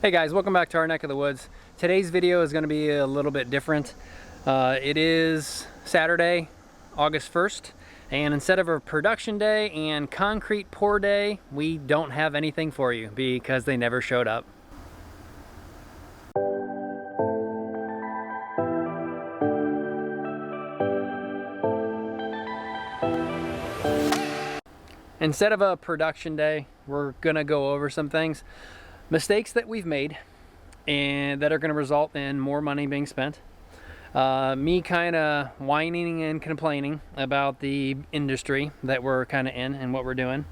Hey guys, welcome back to our neck of the woods. Today's video is going to be a little bit different. It is Saturday, August 1st, and instead of a production day and concrete pour day, we don't have anything for you because they never showed up. Instead of a production day, we're going to go over some things. Mistakes that we've made and that are going to result in more money being spent. Me kind of whining and complaining about the industry that we're kind of in and what we're doing.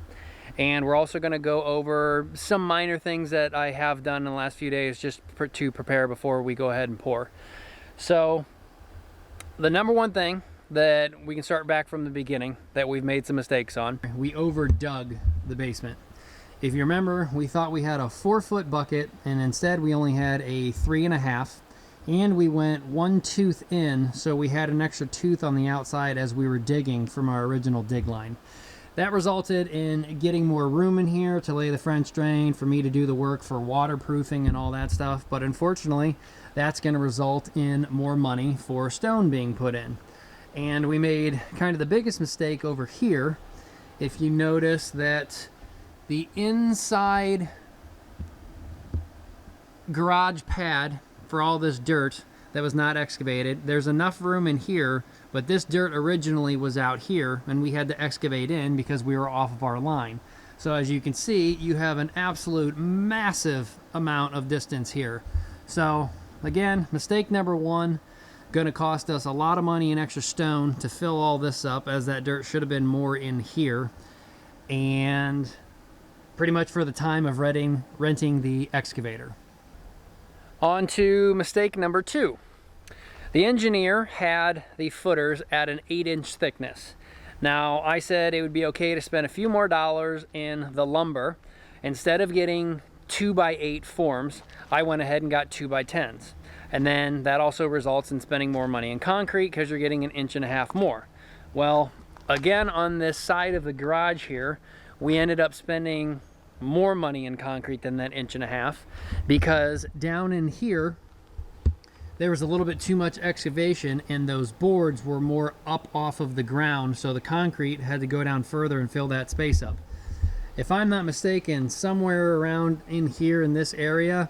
And we're also going to go over some minor things that I have done in the last few days just to prepare before we go ahead and pour. So the number one thing that we can start back from the beginning that we've made some mistakes on. We overdug the basement. If you remember, we thought we had a 4-foot bucket and instead we only had a 3.5, and we went 1 tooth in, so we had an extra tooth on the outside as we were digging from our original dig line. That resulted in getting more room in here to lay the French drain, for me to do the work for waterproofing and all that stuff, but unfortunately that's going to result in more money for stone being put in. And we made kind of the biggest mistake over here. If you notice that the inside garage pad for all this dirt that was not excavated, there's enough room in here, but this dirt originally was out here and we had to excavate in because we were off of our line. So as you can see, you have an absolute massive amount of distance here. So again, mistake number one, going to cost us a lot of money in extra stone to fill all this up, as that dirt should have been more in here. And pretty much for the time of renting the excavator. On to mistake number two. The engineer had the footers at an 8-inch thickness. Now, I said it would be okay to spend a few more dollars in the lumber. Instead of getting 2x8 forms, I went ahead and got 2x10s. And then that also results in spending more money in concrete because you're getting 1.5 inches more. Well, again, on this side of the garage here, we ended up spending more money in concrete than that 1.5 inches, because down in here there was a little bit too much excavation and those boards were more up off of the ground, so the concrete had to go down further and fill that space up. If I'm not mistaken, somewhere around in here in this area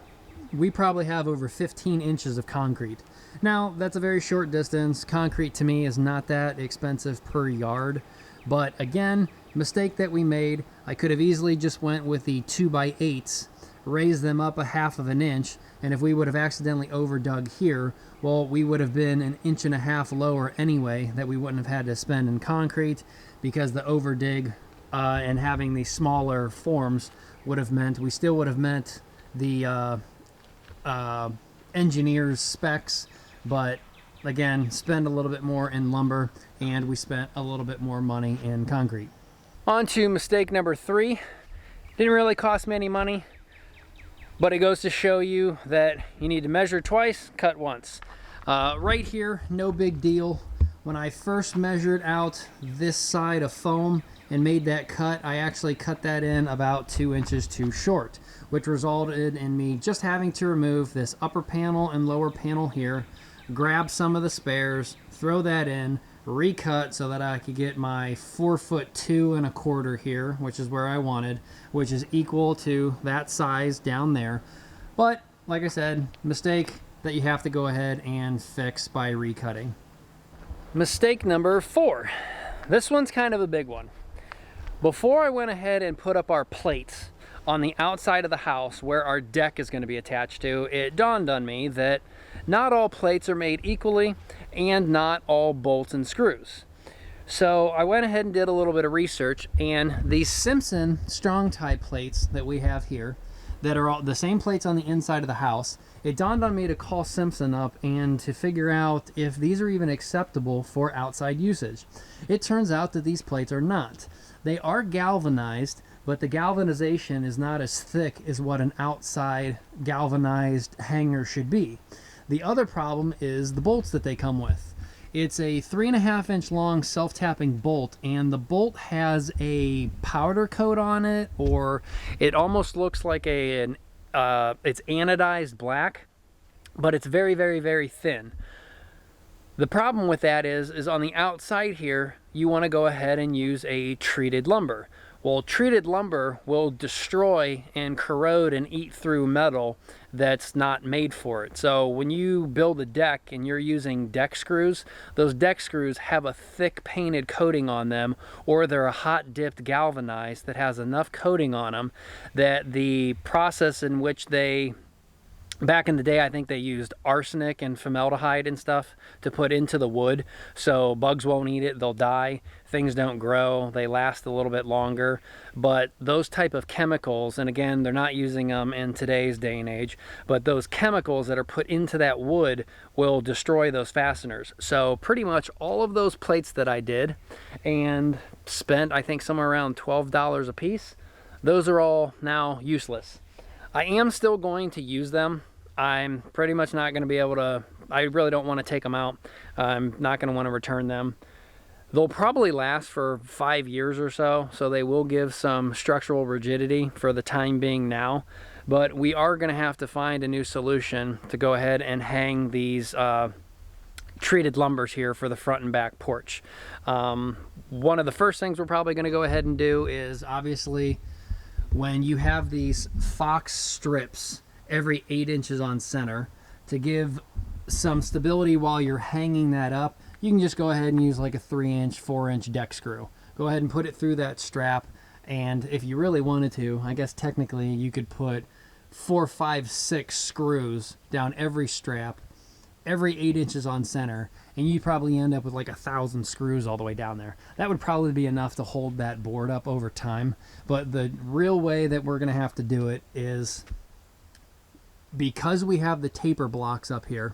we probably have over 15 inches of concrete. Now that's a very short distance. Concrete to me is not that expensive per yard, but again, mistake that we made. I could have easily just went with the 2x8s, raised them up 1/2 inch, and if we would have accidentally overdug here, well, we would have been 1.5 inches lower anyway, that we wouldn't have had to spend in concrete, because the overdig and having these smaller forms would have meant, we still would have met the engineer's specs, but again, spend a little bit more in lumber, and we spent a little bit more money in concrete. On to mistake number three. Didn't really cost me any money, but it goes to show you that you need to measure twice, cut once. Right here, no big deal. When I first measured out this side of foam and made that cut, I actually cut that in about 2 inches too short, which resulted in me just having to remove this upper panel and lower panel here, grab some of the spares, throw that in, recut so that I could get my 4'2¼ here, which is where I wanted, which is equal to that size down there. But like I said, mistake that you have to go ahead and fix by recutting. Mistake number 4. This one's kind of a big one. Before I went ahead and put up our plates on the outside of the house where our deck is going to be attached to, it dawned on me that not all plates are made equally and not all bolts and screws. So I went ahead and did a little bit of research, and these Simpson strong tie plates that we have here, that are all the same plates on the inside of the house, it dawned on me to call Simpson up and to figure out if these are even acceptable for outside usage. It turns out that these plates are not. They are galvanized, but the galvanization is not as thick as what an outside galvanized hanger should be. The other problem is the bolts that they come with. It's a 3.5 inch long self-tapping bolt, and the bolt has a powder coat on it, or it almost looks like an it's anodized black, but it's very, very, very thin. The problem with that is on the outside here, you want to go ahead and use a treated lumber. Well, treated lumber will destroy and corrode and eat through metal that's not made for it. So when you build a deck and you're using deck screws, those deck screws have a thick painted coating on them, or they're a hot dipped galvanized that has enough coating on them that the process in which they, back in the day, I think they used arsenic and formaldehyde and stuff to put into the wood, so bugs won't eat it, they'll die, things don't grow, they last a little bit longer. But those type of chemicals, and again, they're not using them in today's day and age, but those chemicals that are put into that wood will destroy those fasteners. So pretty much all of those plates that I did and spent, I think, somewhere around $12 a piece, those are all now useless. I am still going to use them. I'm pretty much not going to be able to, I really don't want to take them out. I'm not going to want to return them. They'll probably last for 5 years or so, so they will give some structural rigidity for the time being now. But we are going to have to find a new solution to go ahead and hang these treated lumbers here for the front and back porch. One of the first things we're probably going to go ahead and do is, obviously, when you have these Fox strips every 8 inches on center, to give some stability while you're hanging that up, you can just go ahead and use like a 3-inch, 4-inch deck screw. Go ahead and put it through that strap, and if you really wanted to, I guess technically you could put 4, 5, 6 screws down every strap, every 8 inches on center, and you'd probably end up with like 1,000 screws all the way down there. That would probably be enough to hold that board up over time. But the real way that we're going to have to do it is, because we have the taper blocks up here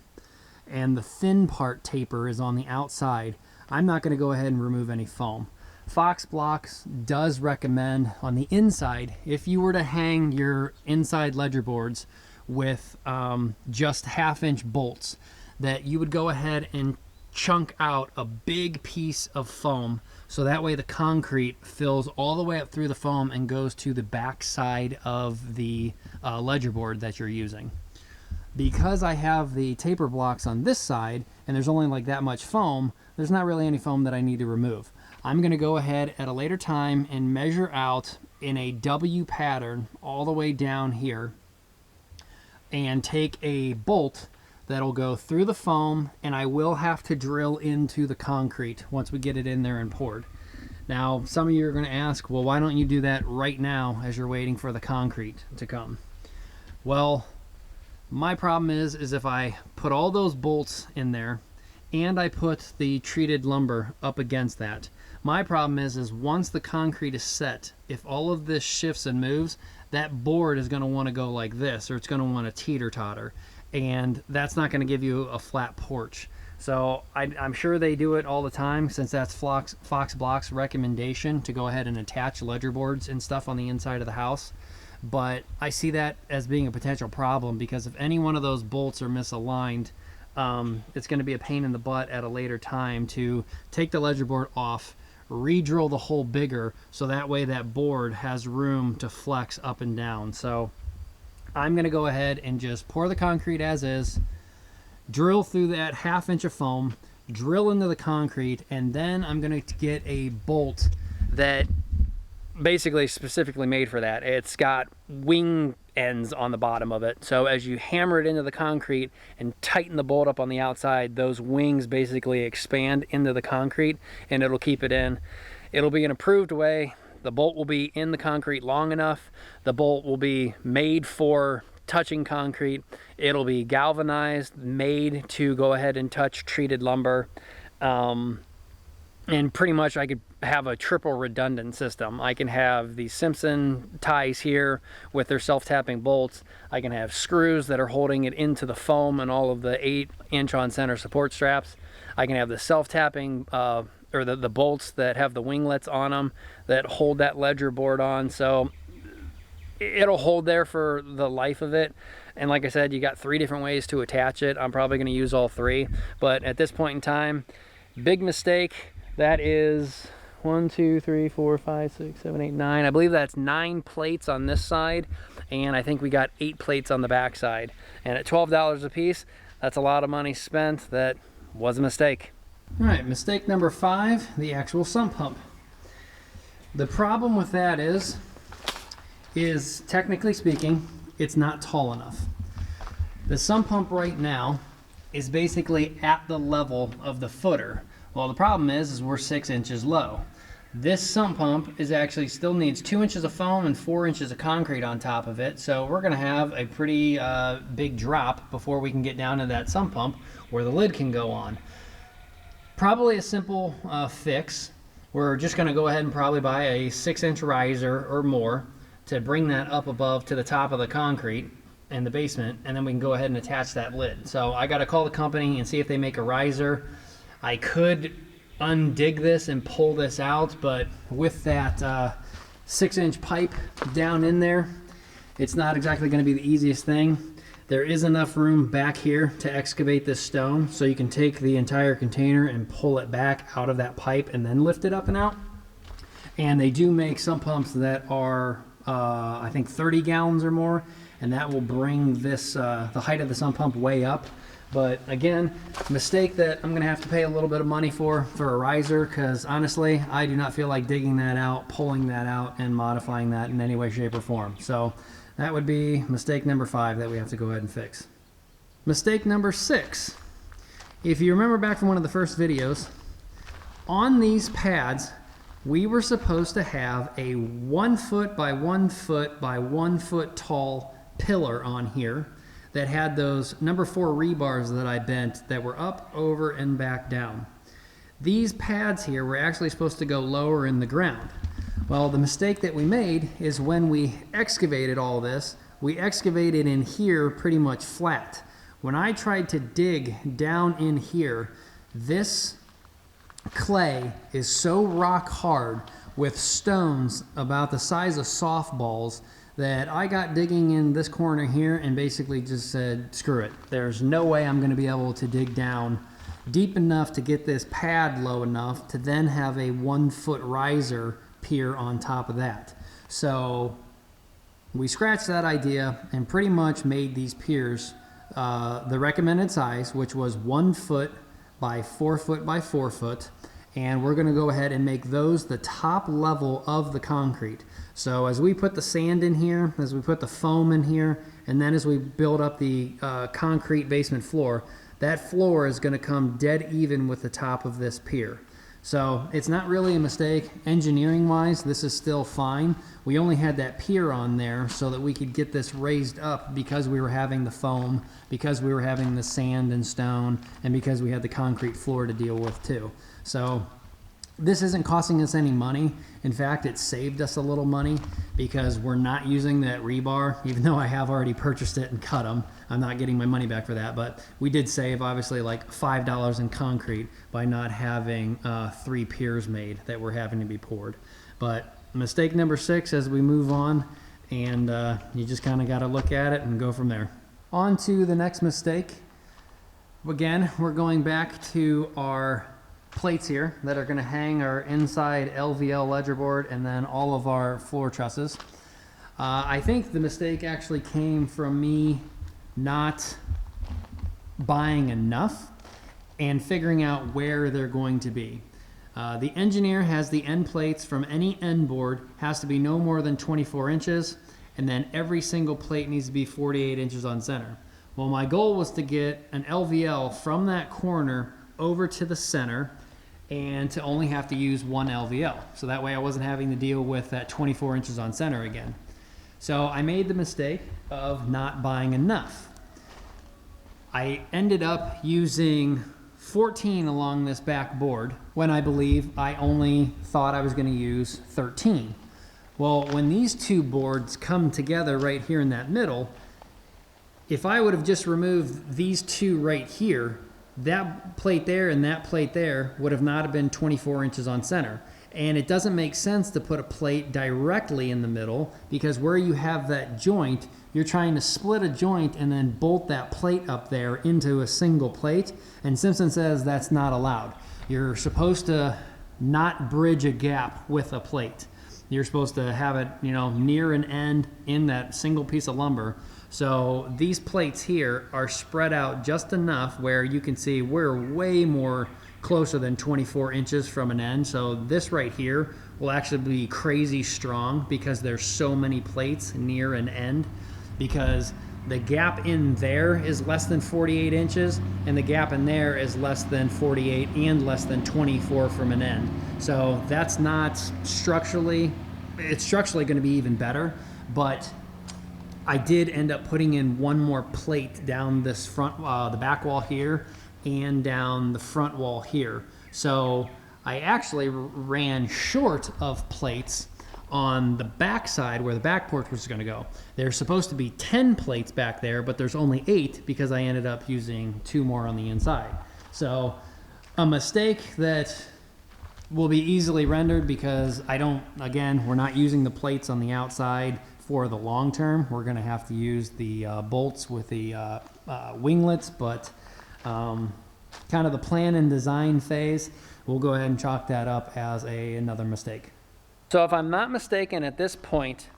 and the thin part taper is on the outside, I'm not going to go ahead and remove any foam. Fox Blocks does recommend on the inside, if you were to hang your inside ledger boards with just 1/2-inch bolts, that you would go ahead and chunk out a big piece of foam, so that way the concrete fills all the way up through the foam and goes to the back side of the ledger board that you're using. Because I have the taper blocks on this side and there's only like that much foam, there's not really any foam that I need to remove. I'm going to go ahead at a later time and measure out in a W pattern all the way down here and take a bolt that'll go through the foam, and I will have to drill into the concrete once we get it in there and poured. Now, some of you are going to ask, well, why don't you do that right now as you're waiting for the concrete to come? Well, my problem is if I put all those bolts in there and I put the treated lumber up against that, my problem is once the concrete is set, if all of this shifts and moves, that board is going to want to go like this, or it's going to want to teeter-totter, and that's not going to give you a flat porch. So I'm sure they do it all the time, since that's Fox Block's recommendation to go ahead and attach ledger boards and stuff on the inside of the house. But I see that as being a potential problem, because if any one of those bolts are misaligned, it's going to be a pain in the butt at a later time to take the ledger board off, re-drill the hole bigger, so that way that board has room to flex up and down. So I'm going to go ahead and just pour the concrete as is, drill through that 1/2 inch of foam, drill into the concrete, and then I'm going to get a bolt that basically specifically made for that. It's got wing ends on the bottom of it, so as you hammer it into the concrete and tighten the bolt up on the outside, those wings basically expand into the concrete and it'll keep it in. It'll be an approved way. The bolt will be in the concrete long enough. The bolt will be made for touching concrete. It'll be galvanized, made to go ahead and touch treated lumber. And pretty much I could have a triple redundant system. I can have the Simpson ties here with their self-tapping bolts. I can have screws that are holding it into the foam and all of the 8-inch on center support straps. I can have the self-tapping or the bolts that have the winglets on them that hold that ledger board on. So it'll hold there for the life of it. And like I said, you got 3 different ways to attach it. I'm probably going to use all 3, but at this point in time, big mistake. That is 1, 2, 3, 4, 5, 6, 7, 8, 9. I believe that's 9 plates on this side and I think we got 8 plates on the backside. And at $12 a piece, that's a lot of money spent. That was a mistake. All right, mistake number 5, the actual sump pump. The problem with that is technically speaking, it's not tall enough. The sump pump right now is basically at the level of the footer. Well, the problem is we're 6 inches low. This sump pump is actually still needs 2 inches of foam and 4 inches of concrete on top of it. So we're gonna have a pretty big drop before we can get down to that sump pump where the lid can go on. Probably a simple fix. We're just gonna go ahead and probably buy a 6-inch riser or more to bring that up above to the top of the concrete in the basement, and then we can go ahead and attach that lid. So I gotta call the company and see if they make a riser. I could undig this and pull this out, but with that 6-inch pipe down in there, it's not exactly going to be the easiest thing. There is enough room back here to excavate this stone, so you can take the entire container and pull it back out of that pipe and then lift it up and out. And they do make sump pumps that are I think 30 gallons or more, and that will bring this the height of the sump pump way up. But again, mistake that I'm gonna have to pay a little bit of money for a riser, because honestly, I do not feel like digging that out, pulling that out, and modifying that in any way, shape, or form. So that would be mistake number 5 that we have to go ahead and fix. Mistake number 6. If you remember back from one of the first videos, on these pads, we were supposed to have a 1 foot by 1 foot by 1 foot tall pillar on here that had those number 4 rebars that I bent that were up, over, and back down. These pads here were actually supposed to go lower in the ground. Well, the mistake that we made is when we excavated all this, we excavated in here pretty much flat. When I tried to dig down in here, this clay is so rock hard with stones about the size of softballs that I got digging in this corner here and basically just said, screw it. There's no way I'm gonna be able to dig down deep enough to get this pad low enough to then have a 1 foot riser pier on top of that. So we scratched that idea and pretty much made these piers the recommended size, which was 1 foot by 4 foot by 4 foot. And we're gonna go ahead and make those the top level of the concrete. So as we put the sand in here, as we put the foam in here, and then as we build up the concrete basement floor, that floor is gonna come dead even with the top of this pier. So it's not really a mistake. Engineering wise, this is still fine. We only had that pier on there so that we could get this raised up because we were having the foam, because we were having the sand and stone, and because we had the concrete floor to deal with too. So this isn't costing us any money. In fact, it saved us a little money because we're not using that rebar, even though I have already purchased it and cut them. I'm not getting my money back for that, but we did save obviously like $5 in concrete by not having 3 piers made that were having to be poured. But mistake number 6 as we move on, and you just kind of got to look at it and go from there. On to the next mistake. Again, we're going back to our plates here that are going to hang our inside LVL ledger board and then all of our floor trusses. I think the mistake actually came from me not buying enough and figuring out where they're going to be. The engineer has the end plates from any end board has to be no more than 24 inches, and then every single plate needs to be 48 inches on center. Well, my goal was to get an LVL from that corner over to the center and to only have to use 1 LVL. So that way I wasn't having to deal with that 24 inches on center again. So I made the mistake of not buying enough. I ended up using 14 along this back board when I believe I only thought I was going to use 13. Well, when these 2 boards come together right here in that middle, if I would have just removed these 2 right here, that plate there and that plate there would have not have been 24 inches on center. And it doesn't make sense to put a plate directly in the middle, because where you have that joint, you're trying to split a joint and then bolt that plate up there into a single plate. And Simpson says that's not allowed. You're supposed to not bridge a gap with a plate. You're supposed to have it, near an end in that single piece of lumber. So these plates here are spread out just enough where you can see we're way more closer than 24 inches from an end. So this right here will actually be crazy strong because there's so many plates near an end, because the gap in there is less than 48 inches and the gap in there is less than 48 and less than 24 from an end. So that's not structurally, it's structurally going to be even better, but I did end up putting in one more plate down this front, the back wall here, and down the front wall here. So I actually ran short of plates on the back side where the back porch was going to go. There's supposed to be 10 plates back there, but there's only 8 because I ended up using 2 more on the inside. So a mistake that will be easily rendered because we're not using the plates on the outside for the long term. We're going to have to use the bolts with the winglets, but kind of the plan and design phase, we'll go ahead and chalk that up as another mistake. So if I'm not mistaken, at this point,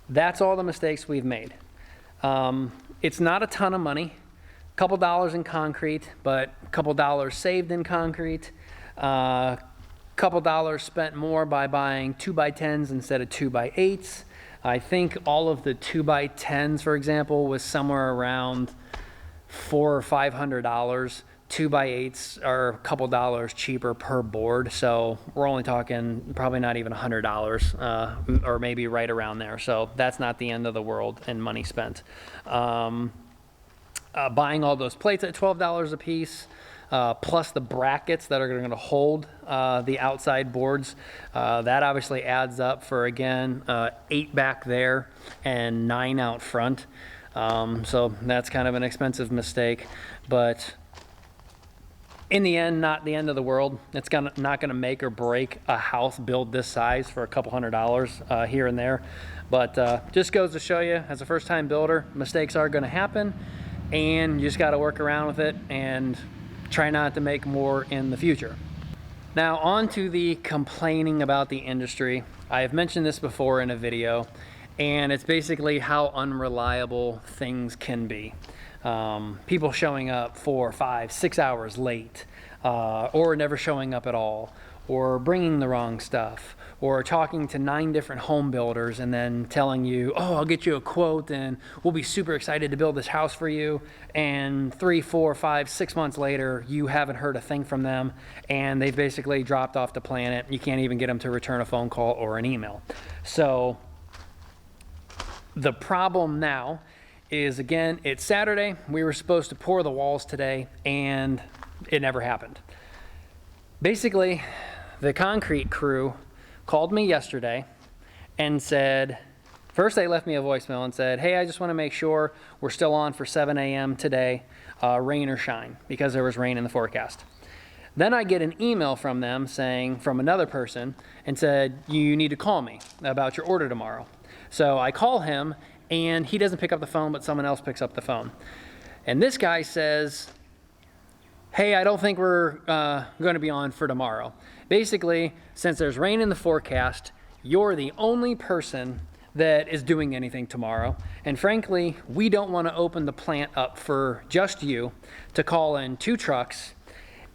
that's all the mistakes we've made. It's not a ton of money, a couple dollars in concrete, but a couple dollars saved in concrete, couple dollars spent more by buying 2x10s instead of 2x8s. I think all of the 2x10s, for example, was somewhere around $400 or $500. 2x8s are a couple dollars cheaper per board, so we're only talking probably not even $100, or maybe right around there. So that's not the end of the world in money spent. Buying all those plates at $12 a piece, plus the brackets that are going to hold the outside boards. That obviously adds up for, again, 8 back there and 9 out front. So that's kind of an expensive mistake, but in the end, not the end of the world. It's not going to make or break a house build this size for a couple $100 here and there. But just goes to show you, as a first-time builder, mistakes are going to happen, and you just got to work around with it and try not to make more in the future. Now on to the complaining about the industry. I have mentioned this before in a video, and it's basically how unreliable things can be. People showing up 4, 5, 6 hours late, or never showing up at all, or bringing the wrong stuff, or talking to 9 different home builders and then telling you, oh, I'll get you a quote and we'll be super excited to build this house for you. And 3, 4, 5, 6 months later, you haven't heard a thing from them, and they've basically dropped off the planet. You can't even get them to return a phone call or an email. So the problem now is, again, it's Saturday. We were supposed to pour the walls today, and it never happened. Basically, the concrete crew called me yesterday and said, first they left me a voicemail and said, hey, I just want to make sure we're still on for 7 a.m. today, rain or shine, because there was rain in the forecast. Then I get an email from them saying, from another person, and said, you need to call me about your order tomorrow. So I call him, and he doesn't pick up the phone, but someone else picks up the phone. And this guy says, hey, I don't think we're going to be on for tomorrow. Basically, since there's rain in the forecast, you're the only person that is doing anything tomorrow. And frankly, we don't want to open the plant up for just you to call in 2 trucks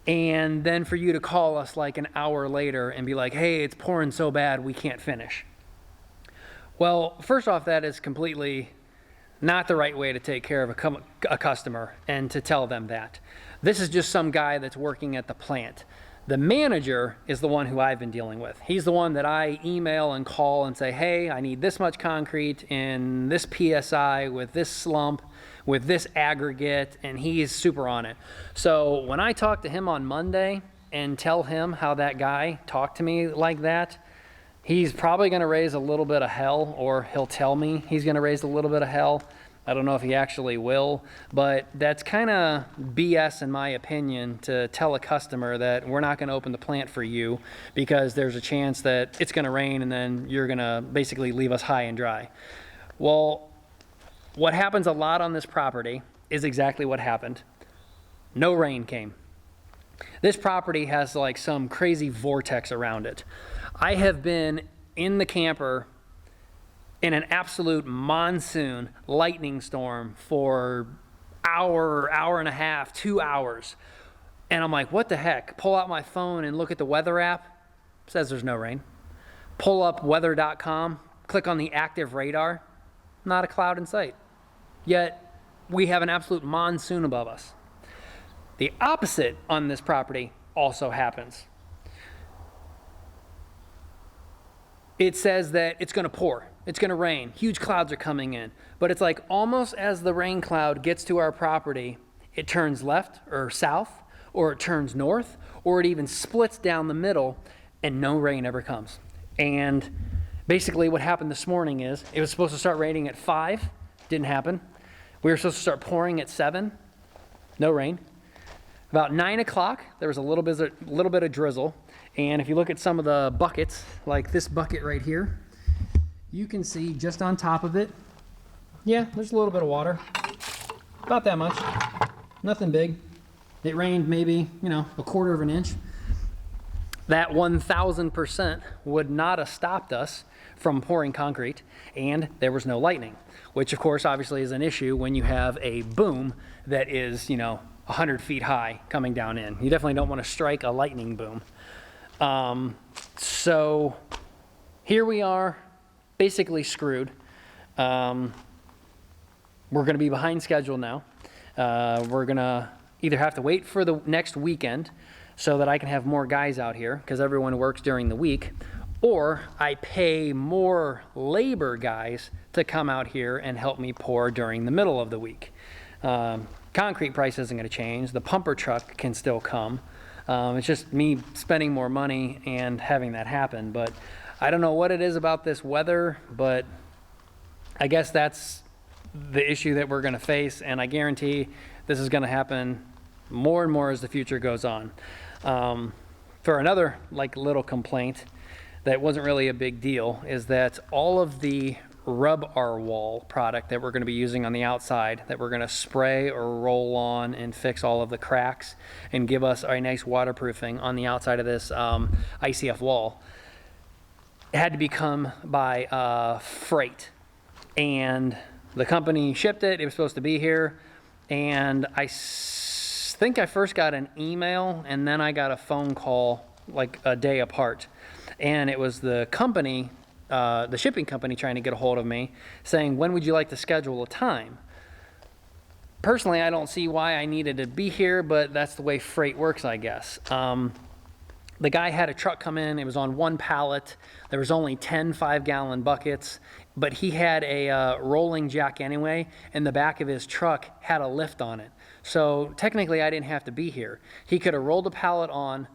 and then for you to call us like an hour later and be like, hey, it's pouring so bad we can't finish. Well, first off, that is completely not the right way to take care of a customer and to tell them that. This is just some guy that's working at the plant. The manager is the one who I've been dealing with. He's the one that I email and call and say, hey, I need this much concrete in this PSI with this slump, with this aggregate, and he's super on it. So when I talk to him on Monday and tell him how that guy talked to me like that, he's probably going to raise a little bit of hell, or he'll tell me he's going to raise a little bit of hell. I don't know if he actually will, but that's kind of BS in my opinion, to tell a customer that we're not going to open the plant for you because there's a chance that it's going to rain and then you're going to basically leave us high and dry. Well, what happens a lot on this property is exactly what happened. No rain came. This property has like some crazy vortex around it. I have been in the camper in an absolute monsoon lightning storm for hour and a half, 2 hours. And I'm like, what the heck? Pull out my phone and look at the weather app. It says there's no rain. Pull up weather.com, click on the active radar. Not a cloud in sight. Yet we have an absolute monsoon above us. The opposite on this property also happens. It says that it's going to pour. It's going to rain. Huge clouds are coming in. But it's like almost as the rain cloud gets to our property, it turns left or south, or it turns north, or it even splits down the middle, and no rain ever comes. And basically what happened this morning is it was supposed to start raining at 5. Didn't happen. We were supposed to start pouring at 7. No rain. About 9 o'clock, there was a little bit of drizzle. And if you look at some of the buckets, like this bucket right here, you can see just on top of it, yeah, there's a little bit of water. About that much. Nothing big. It rained maybe, a 1/4 of an inch. That 1,000% would not have stopped us from pouring concrete, and there was no lightning, which of course obviously is an issue when you have a boom that is, 100 feet high coming down in. You definitely don't want to strike a lightning boom. So here we are, basically screwed. We're going to be behind schedule now. We're going to either have to wait for the next weekend so that I can have more guys out here because everyone works during the week, or I pay more labor guys to come out here and help me pour during the middle of the week. Concrete price isn't going to change. The pumper truck can still come. It's just me spending more money and having that happen. But I don't know what it is about this weather, but I guess that's the issue that we're going to face, and I guarantee this is going to happen more and more as the future goes on. For another little complaint that wasn't really a big deal is that all of the Rub Our Wall product that we're going to be using on the outside, that we're going to spray or roll on and fix all of the cracks and give us a nice waterproofing on the outside of this ICF wall, it had to be come by freight. And the company shipped it. It was supposed to be here. And I think I first got an email and then I got a phone call like a day apart. And it was the company, the shipping company, trying to get a hold of me saying, when would you like to schedule a time? Personally, I don't see why I needed to be here, but that's the way freight works, I guess. The guy had a truck come in. It was on one pallet. There was only 10 5-gallon buckets, but he had a rolling jack anyway, and the back of his truck had a lift on it. So technically, I didn't have to be here. He could have rolled a pallet on,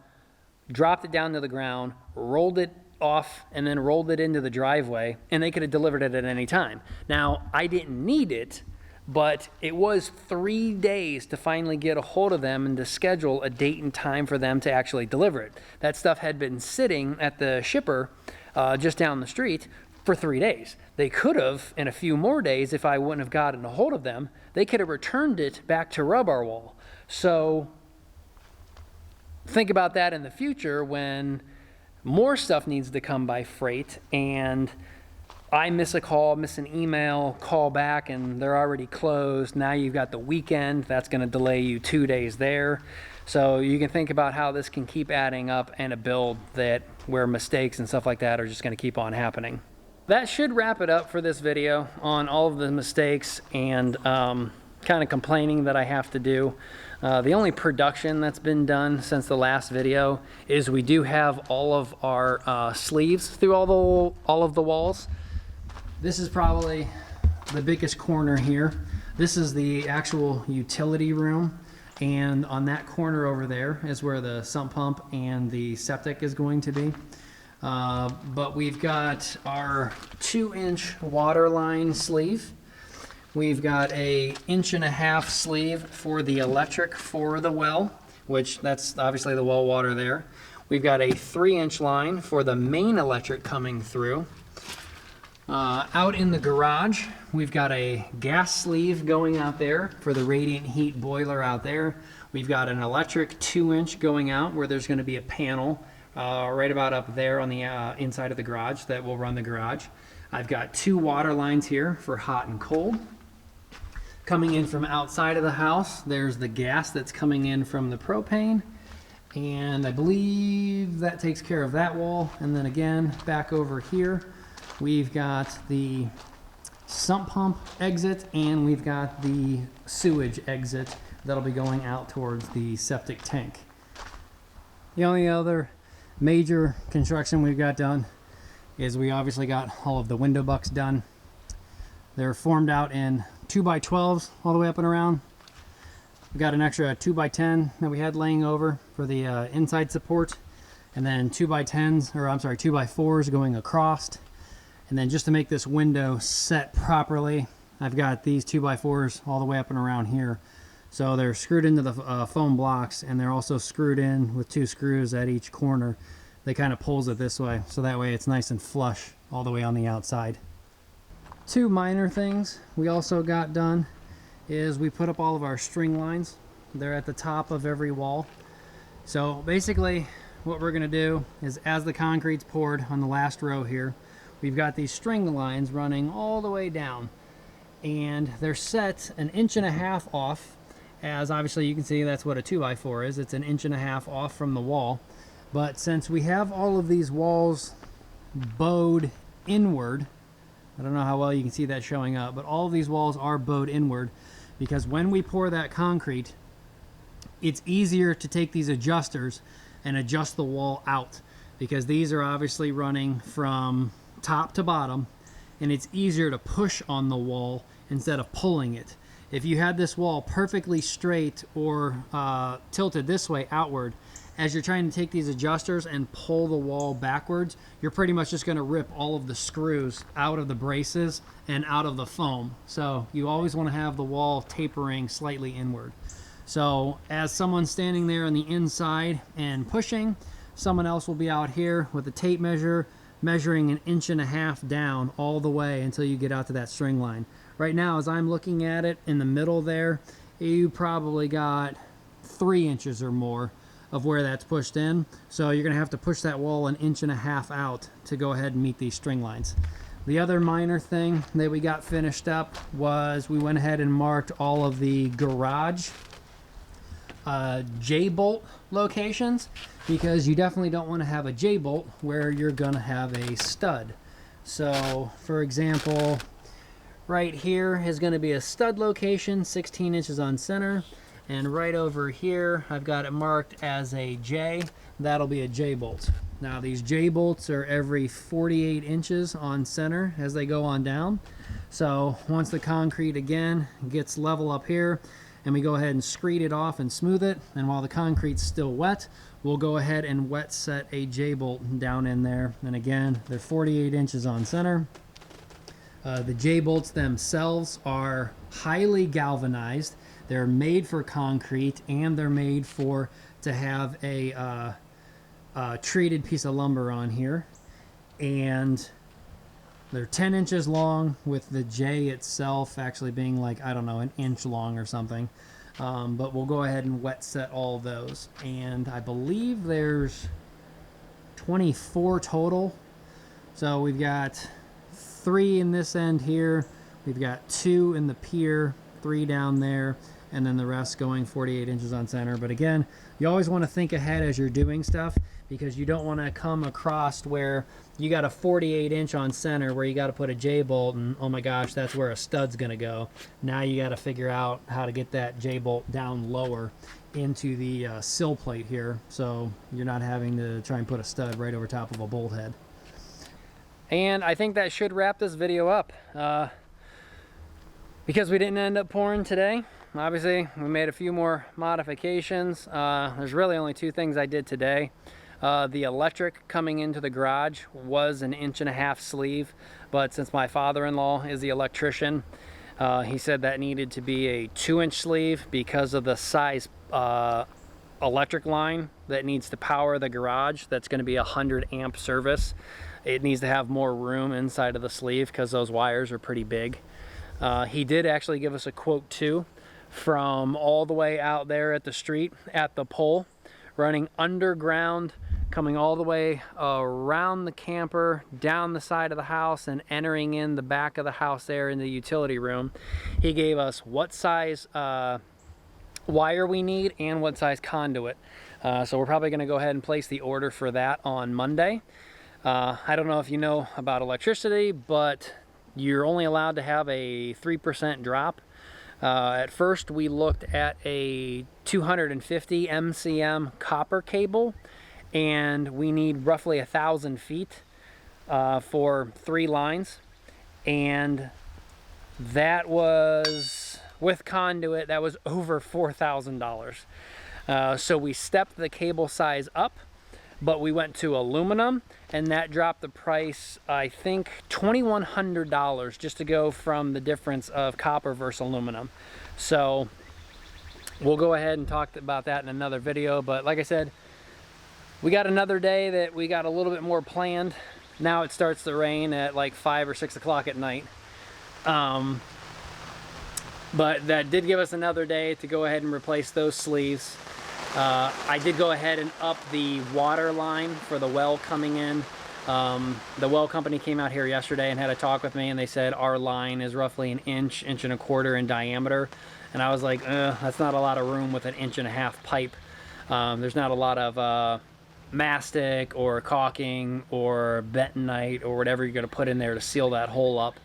dropped it down to the ground, rolled it off, and then rolled it into the driveway, and they could have delivered it at any time. Now, I didn't need it, but it was 3 days to finally get a hold of them and to schedule a date and time for them to actually deliver it. That stuff had been sitting at the shipper just down the street for 3 days. They could have, in a few more days, if I wouldn't have gotten a hold of them, they could have returned it back to Rub Our Wall. So think about that in the future when more stuff needs to come by freight and I miss a call, miss an email, call back, and they're already closed. Now you've got the weekend. That's going to delay you 2 days there. So you can think about how this can keep adding up and a build that where mistakes and stuff like that are just going to keep on happening. That should wrap it up for this video on all of the mistakes and kind of complaining that I have to do. The only production that's been done since the last video is we do have all of our sleeves through all of the walls. This is probably the biggest corner here. This is the actual utility room, and on that corner over there is where the sump pump and the septic is going to be. But we've got our 2-inch water line sleeve. We've got a 1.5 inch sleeve for the electric for the well, which that's obviously the well water there. We've got a 3-inch line for the main electric coming through. Out in the garage, we've got a gas sleeve going out there for the radiant heat boiler out there. We've got an electric 2-inch going out where there's going to be a panel right about up there on the inside of the garage that will run the garage. I've got 2 water lines here for hot and cold. Coming in from outside of the house, there's the gas that's coming in from the propane. And I believe that takes care of that wall. And then again, back over here, we've got the sump pump exit and we've got the sewage exit that'll be going out towards the septic tank. The only other major construction we've got done is we obviously got all of the window bucks done. They're formed out in 2x12s all the way up and around. We got an extra 2x10 that we had laying over for the inside support, and then 2x10s, or I'm sorry, 2x4s going across. And then just to make this window set properly, I've got these 2x4s all the way up and around here. So they're screwed into the foam blocks, and they're also screwed in with 2 screws at each corner. They kind of pulls it this way, so that way it's nice and flush all the way on the outside. 2 minor things we also got done is we put up all of our string lines. They're at the top of every wall. So basically what we're gonna do is, as the concrete's poured on the last row here, we've got these string lines running all the way down, and they're set 1.5 inches off, as obviously you can see that's what a 2x4 is. It's 1.5 inches off from the wall. But since we have all of these walls bowed inward, I don't know how well you can see that showing up, but all of these walls are bowed inward, because when we pour that concrete, it's easier to take these adjusters and adjust the wall out, because these are obviously running from top to bottom, and it's easier to push on the wall instead of pulling it. If you had this wall perfectly straight or tilted this way outward, as you're trying to take these adjusters and pull the wall backwards, you're pretty much just going to rip all of the screws out of the braces and out of the foam. So you always want to have the wall tapering slightly inward. So as someone's standing there on the inside and pushing, someone else will be out here with a tape measure, measuring 1.5 inches down all the way until you get out to that string line. Right now, as I'm looking at it in the middle there, you probably got 3 inches or more of where that's pushed in. So you're gonna have to push that wall 1.5 inches out to go ahead and meet these string lines. The other minor thing that we got finished up was we went ahead and marked all of the garage J-bolt locations, because you definitely don't want to have a J-bolt where you're gonna have a stud. So for example, right here is going to be a stud location, 16 inches on center. And right over here, I've got it marked as a J. That'll be a J-bolt. Now these J-bolts are every 48 inches on center as they go on down. So once the concrete again gets level up here, and we go ahead and screed it off and smooth it, and while the concrete's still wet, we'll go ahead and wet set a J-bolt down in there. And again, they're 48 inches on center. The J-bolts themselves are highly galvanized. They're made for concrete, and they're made to have a treated piece of lumber on here. And they're 10 inches long, with the J itself actually being like, I don't know, 1 inch long or something. But we'll go ahead and wet set all those. And I believe there's 24 total. So we've got 3 in this end here. We've got 2 in the pier, 3 down there, and then the rest going 48 inches on center. But again, you always want to think ahead as you're doing stuff, because you don't want to come across where you got a 48 inch on center where you got to put a J-bolt, and oh my gosh, that's where a stud's going to go. Now you got to figure out how to get that J-bolt down lower into the sill plate here, so you're not having to try and put a stud right over top of a bolt head. And I think that should wrap this video up. Because we didn't end up pouring today, obviously we made a few more modifications. There's really only 2 things I did today. The electric coming into the garage was 1.5 inch sleeve, but since my father-in-law is the electrician, he said that needed to be a 2-inch sleeve because of the size electric line that needs to power the garage. That's going to be a 100 amp service. It needs to have more room inside of the sleeve because those wires are pretty big. He did actually give us a quote too, from all the way out there at the street at the pole, running underground coming all the way around the camper, down the side of the house, and entering in the back of the house there in the utility room. He gave us what size wire we need and what size conduit. So we're probably going to go ahead and place the order for that on Monday. I don't know if you know about electricity, but you're only allowed to have a 3% drop. At first we looked at a 250 MCM copper cable, and we need roughly 1,000 feet for 3 lines, and that was, with conduit, that was over $4,000. So we stepped the cable size up, but we went to aluminum, and that dropped the price, I think, $2,100 just to go from the difference of copper versus aluminum. So we'll go ahead and talk about that in another video. But like I said, we got another day that we got a little bit more planned. Now it starts to rain at like 5 or 6 o'clock at night. But that did give us another day to go ahead and replace those sleeves. I did go ahead and up the water line for the well coming in. The well company came out here yesterday and had a talk with me, and they said our line is roughly an inch, inch and a quarter in diameter. And I was like, that's not a lot of room with an 1.5 inch pipe. There's not a lot of mastic or caulking or bentonite or whatever you're going to put in there to seal that hole up.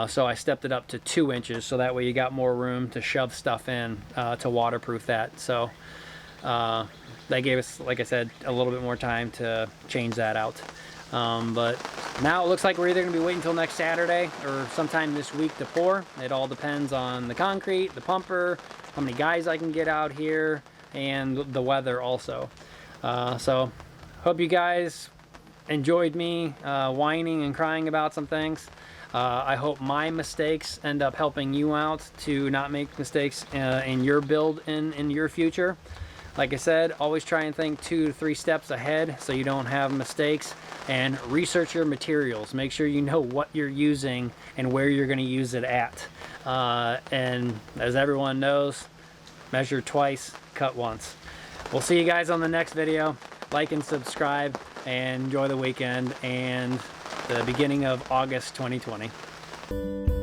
So I stepped it up to 2 inches, so that way you got more room to shove stuff in to waterproof that. So that gave us, like I said, a little bit more time to change that out. But now it looks like we're either going to be waiting until next Saturday or sometime this week to pour. It all depends on the concrete, the pumper, how many guys I can get out here, and the weather also. So hope you guys enjoyed me whining and crying about some things. I hope my mistakes end up helping you out to not make mistakes in your build in your future. Like I said, always try and think 2 to 3 steps ahead so you don't have mistakes, and research your materials. Make sure you know what you're using and where you're going to use it at. And as everyone knows, measure twice, cut once. We'll see you guys on the next video. Like and subscribe, and enjoy the weekend and the beginning of August 2020.